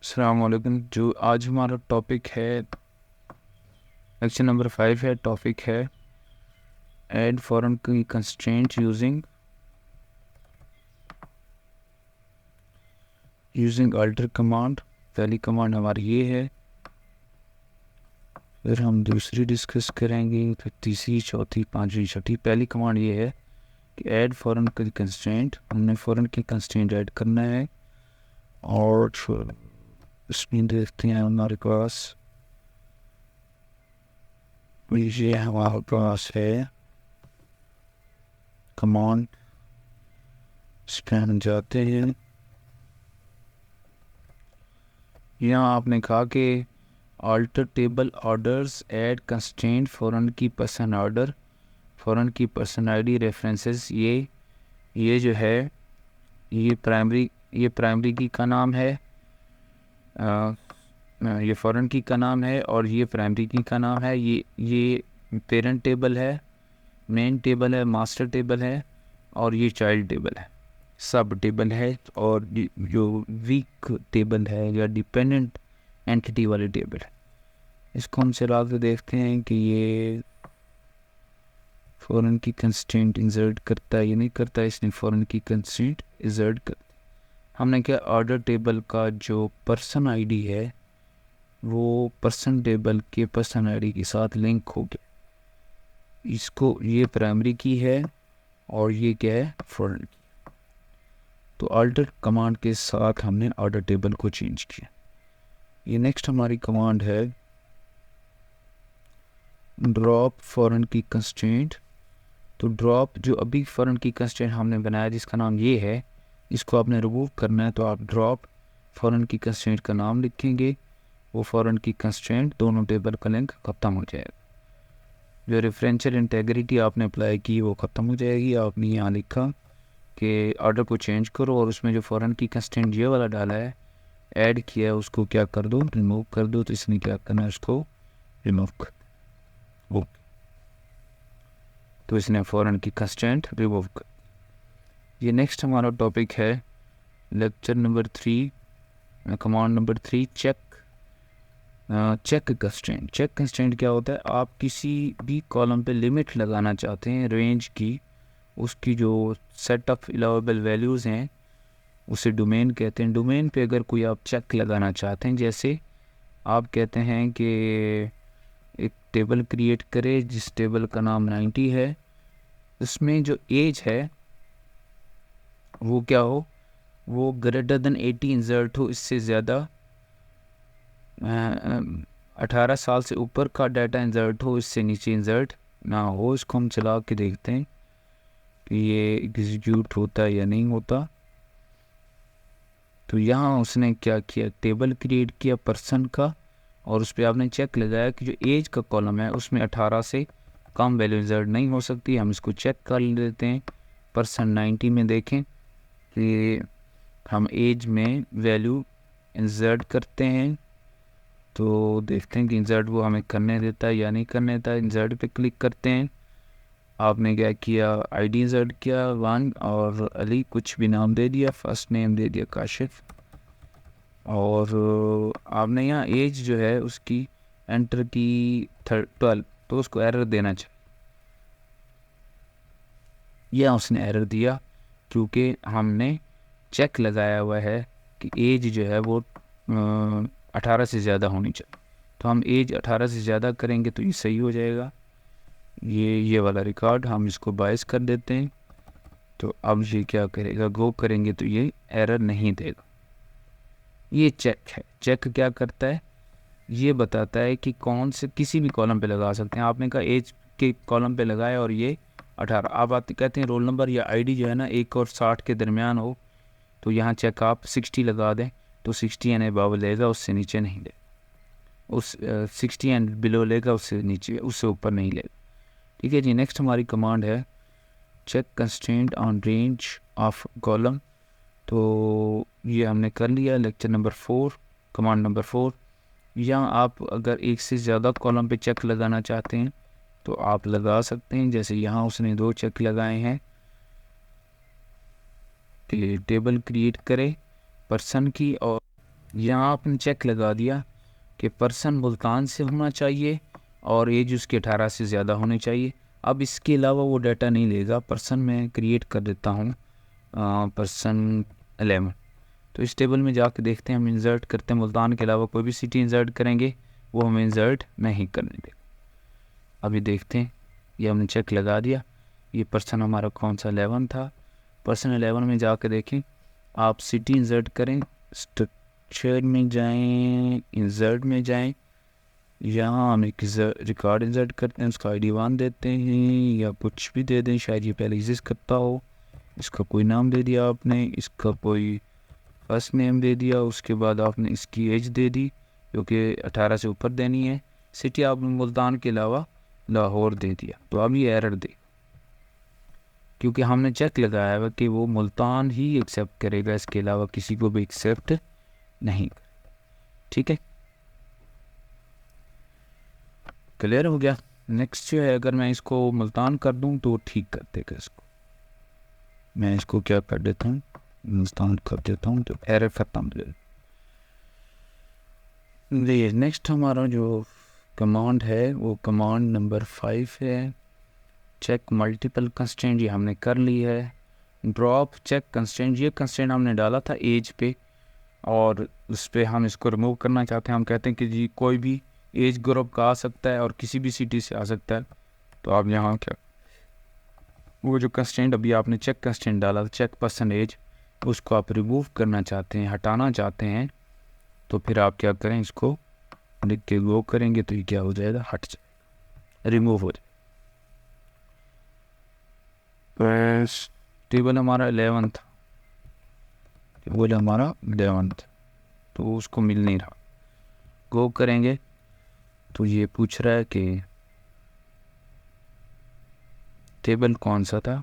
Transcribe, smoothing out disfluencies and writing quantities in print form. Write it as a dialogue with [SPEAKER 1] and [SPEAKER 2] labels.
[SPEAKER 1] अस्सलाम वालेकुम। जो आज हमारा टॉपिक है, लेक्चर नंबर 5 है। टॉपिक है ऐड फॉरेन की कंस्ट्रेंट यूजिंग अल्टर कमांड। पहली कमांड हमारी ये है, फिर हम दूसरी डिस्कस करेंगे, फिर तीसरी, चौथी, पांचवी, छठी। पहली कमांड ये है कि ऐड फॉरेन की कंस्ट्रेंट। हमने फॉरेन की कंस्ट्रेंट ऐड करना है और इसमें देखते हैं हमारे पास ये हमारे पास है कमांड। इस पर हम जाते हैं। यहाँ आपने कहा कि alter table orders add constraint foreign की पर्सन ऑर्डर, फॉरेन की पर्सन आईडी रेफरेंसेस। ये जो है ये प्राइमरी की का नाम है, ये फॉरेन की का नाम है और ये प्राइमरी की का नाम है। ये पेरेंट टेबल है, मेन टेबल है, मास्टर टेबल है और ये चाइल्ड टेबल है, सब टेबल है। और जो वीक टेबल है या डिपेंडेंट एंटिटी वाली टेबल है, इसको हम चला के देखते हैं कि ये फॉरेन की कंस्ट्रेंट इंसर्ट करता है या नहीं करता है। इसने फॉरेन की कंस्ट्रेंट इंसर्ट कर, हमने क्या ऑर्डर टेबल का जो पर्सन आईडी है वो पर्सन टेबल के पर्सन आईडी के साथ लिंक हो गया। इसको ये प्राइमरी की है और ये क्या है, फॉरेन की। तो अल्टर कमांड के साथ हमने ऑर्डर टेबल को चेंज किया। ये नेक्स्ट हमारी कमांड है ड्रॉप फॉरेन की कंस्ट्रेंट। तो ड्रॉप जो अभी फॉरेन की कंस्ट्रेंट हमने बनाया जिसका नाम ये है, इसको आपने रिमूव करना है। तो आप ड्रॉप फॉरेन की कंस्ट्रेंट का नाम लिखेंगे, वो फॉरेन की कंस्ट्रेंट दोनों टेबल का लिंक ख़त्म हो जाएगा। जो रेफरेंशियल इंटेग्रिटी आपने अप्लाई की वो ख़त्म हो जाएगी। आपने यहाँ लिखा कि ऑर्डर को चेंज करो और उसमें जो फॉरेन की कंस्ट्रेंट ये वाला डाला है, ऐड किया है, उसको क्या कर दो, रिमूव कर दो। तो इसने क्या करना है, उसको रिमूव कर दो। तो इसने फॉरेन की कंस्ट्रेंट रिमूव कर। ये नेक्स्ट हमारा टॉपिक है lecture number 3, command number 3, check constraint. Check constraint क्या होता है, आप किसी भी कॉलम पे लिमिट लगाना चाहते हैं रेंज की, उसकी जो सेट ऑफ अलाउएबल वैल्यूज़ हैं उसे डोमेन कहते हैं। डोमेन पे अगर कोई आप चेक लगाना चाहते हैं, जैसे आप कहते हैं कि एक टेबल क्रिएट करे जिस टेबल का नाम 90 है, उसमें जो एज है वो क्या हो, वो ग्रेटर देन 80 इंसर्ट हो। इससे ज़्यादा 18 साल से ऊपर का डाटा इंसर्ट हो, इससे नीचे इंसर्ट ना हो। इसको हम चला के देखते हैं कि ये एग्जीक्यूट होता है या नहीं होता। तो यहाँ उसने क्या किया, टेबल क्रिएट किया पर्सन का और उस पर आपने चेक लगाया कि जो एज का कॉलम है उसमें 18 से कम वैल्यू इंसर्ट नहीं हो सकती। हम इसको चेक कर लेते हैं। पर्सन 90 में देखें कि हम एज में वैल्यू इंसर्ट करते हैं, तो देखते हैं कि इंसर्ट वो हमें करने देता है या नहीं करने देता। इंसर्ट पे क्लिक करते हैं। आपने क्या किया, आईडी इंसर्ट किया 1 और अली कुछ भी नाम दे दिया, फर्स्ट नेम दे दिया काशिफ। और आपने यहाँ एज जो है उसकी एंटर की 12, तो उसको एरर देना चाहिए। यह उसने एरर दिया क्योंकि हमने चेक लगाया हुआ है कि एज जो है वो 18 से ज़्यादा होनी चाहिए। तो हम एज 18 से ज़्यादा करेंगे तो ये सही हो जाएगा। ये वाला रिकॉर्ड हम इसको बायस कर देते हैं। तो अब ये क्या करेगा, गो करेंगे तो ये एरर नहीं देगा। ये चेक है। चेक क्या करता है, ये बताता है कि कौन से किसी भी कॉलम पे लगा सकते हैं। आपने कहा एज के कॉलम पे लगाया और ये 18। आप आते कहते हैं रोल नंबर या आईडी जो है ना 1 और 60 के दरमियान हो, तो यहाँ चेक आप 60 लगा दें तो 60 एंड अबव लेगा, उससे नीचे नहीं लेगा। उस 60 एंड बिलो लेगा, उससे नीचे, उससे ऊपर नहीं लेगा। ठीक है जी। नेक्स्ट हमारी कमांड है check constraint on range of column. तो ये हमने कर लिया। Lecture number 4, command number 4। यहाँ आप अगर एक से ज़्यादा कॉलम पे चेक लगाना चाहते हैं तो आप लगा सकते हैं। जैसे यहाँ उसने 2 चेक लगाए हैं कि टेबल क्रिएट करे पर्सन की और यहाँ आपने चेक लगा दिया कि पर्सन मुल्तान से होना चाहिए और एज उसके 18 से ज़्यादा होनी चाहिए। अब इसके अलावा वो डाटा नहीं लेगा। पर्सन मैं क्रिएट कर देता हूँ पर्सन 11। तो इस टेबल में जाके देखते हैं, हम इंसर्ट करते हैं मुल्तान के अलावा कोई भी सिटी इंसर्ट करेंगे वो हमें इंसर्ट नहीं करने देगा। अभी देखते हैं, ये हमने चेक लगा दिया। ये पर्सन हमारा कौन सा 11 था। पर्सन 11 में जाकर देखें, आप सिटी इंसर्ट करें, स्ट्रक्चर में जाएं, इंसर्ट में जाएं, यहाँ हम एक रिकॉर्ड इंसर्ट करते हैं, उसका ID 1 देते हैं या कुछ भी दे दें, शायद ये पहले एग्जिस्ट करता हो। इसका कोई नाम दे दिया आपने, इसका कोई फर्स्ट नेम दे दिया, उसके बाद आपने इसकी एज दे दी जो कि 18 से ऊपर देनी है। सिटी आपने मुल्तान के अलावा लाहौर दे दिया। तो अब ये एरर दे, क्योंकि हमने चेक लगाया हुआ कि वो मुल्तान ही एक्सेप्ट करेगा, इसके अलावा किसी को भी एक्सेप्ट नहीं। ठीक है, क्लियर हो गया। नेक्स्ट जो है, अगर मैं इसको मुल्तान कर दूं तो ठीक कर देगा इसको। मैं इसको क्या कर देता हूँ, मुल्तान कर देता हूँ, तो एरर खत्म हो जाए। नेक्स्ट हमारा जो कमांड है वो कमांड नंबर 5 है, चेक मल्टीपल कंस्ट्रेंट। ये हमने कर ली है। ड्रॉप चेक कंस्ट्रेंट, ये कंस्ट्रेंट हमने डाला था एज पे और उस पर हम इसको रिमूव करना चाहते हैं। हम कहते हैं कि जी कोई भी एज ग्रुप का आ सकता है और किसी भी सिटी से आ सकता है। तो आप यहाँ क्या, वो जो कंस्ट्रेंट अभी आपने चेक कंस्ट्रेंट डाला था, चेक पर्सन एज, उसको आप रिमूव करना चाहते हैं, हटाना चाहते हैं, तो फिर आप क्या करें, इसको लिख के गो करेंगे तो ये क्या हो जाएगा, हट जाएगा, रिमूव हो जाएगा। टेबल हमारा 11 था, टेबल हमारा 11 था, तो उसको मिल नहीं रहा। गो करेंगे तो ये पूछ रहा है कि टेबल कौन सा था,